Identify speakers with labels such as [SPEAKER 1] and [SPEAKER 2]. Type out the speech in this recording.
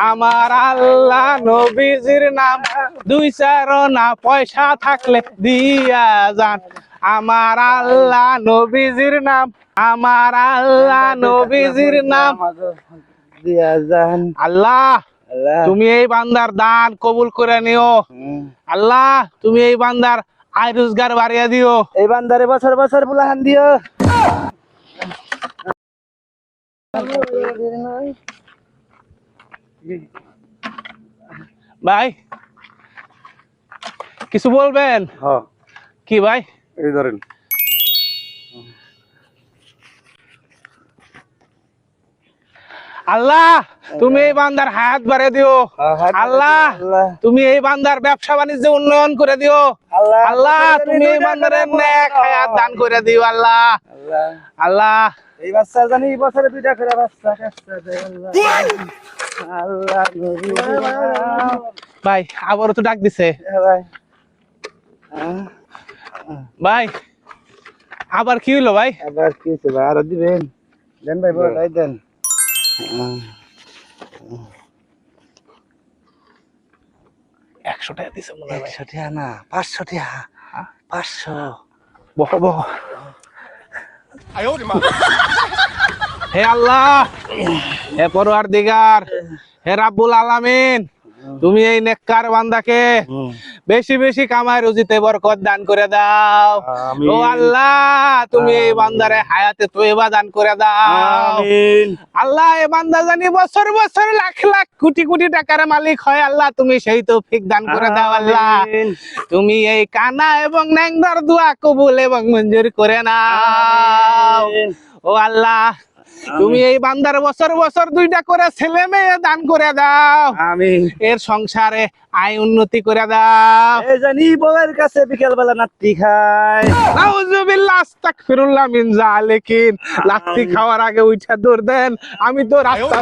[SPEAKER 1] আমার আল্লাহ নবীজির নাম দুই চারণা পয়সা থাকলে দিয়া যান আমার আল্লাহ নবীজির নাম আমার আল্লাহ নবীজির নাম
[SPEAKER 2] দিয়া যান।
[SPEAKER 1] আল্লাহ তুমি এই বান্দার দান কবুল করে নিও আল্লাহ তুমি এই বান্দার আয় রোজগার বাড়িয়ে দিও
[SPEAKER 2] এই বান্দারে বছর বছর বুলাহান দিও
[SPEAKER 1] ভাই কিছু বলবেন
[SPEAKER 2] হ্যাঁ
[SPEAKER 1] কি ভাই
[SPEAKER 2] এই ধরেন
[SPEAKER 1] আল্লাহ তুমি এই বান্দার হায়াত বাড়িয়ে দিও আল্লাহ তুমি এই বান্দার ব্যবসা বাণিজ্য উন্নয়ন করে দিও আল্লাহ তুমি এই বান্দারের নেক হায়াত দান করে দিও আল্লাহ আল্লাহ
[SPEAKER 2] এই বাচ্চা জানি এই বছরে দুইটা করে বাচ্চা দেয় আল্লাহ
[SPEAKER 1] ভাই আবারও তো ডাক দিছে
[SPEAKER 2] ভাই
[SPEAKER 1] ভাই আবার কি হইলো ভাই
[SPEAKER 2] আবার কি হইছে ভাই আরো দিবেন দেন ভাই বড় ভাই দেন
[SPEAKER 1] 100 টাকা দিছে মনে হয়
[SPEAKER 2] 100 টাকা না 500 টাকা 500
[SPEAKER 1] বহ বহ হে আল্লাহ হে পরওয়ারদিগার হে রাব্বুল আলামিন তুমি এই নেককার বান্দাকে বেশি বেশি কামাই রুজিতে বরকত দান করে দাও ও আল্লাহ তুমি এই বান্দারে হায়াতে তয়বা দান করে দাও
[SPEAKER 2] আমিন
[SPEAKER 1] আল্লাহ এই বান্দা জানি বছর বছর লাখ লাখ কোটি কোটি টাকার মালিক হয় আল্লাহ তুমি সেই তৌফিক দান করে দাও আল্লাহ তুমি এই কানা এবং ন্যাংদার দোয়া কবুল এবং মঞ্জুর করে নাও ও আল্লাহ তুমি এই বান্দার বছর বছর দুইটা করে ছেলে মেয়ে দান করে দাও
[SPEAKER 2] আমিন
[SPEAKER 1] এর সংসারে আয় উন্নতি করে দাও
[SPEAKER 2] এই জানি বউয়ের কাছে বিকেল বেলা নাত্তি খায়
[SPEAKER 1] নাউজুবিল্লাহ আস্তাগফিরুল্লাহ মিন জালিকিন লাত্তি খাওয়ার আগে উঠা দৌড় দেন আমি তো রাস্তা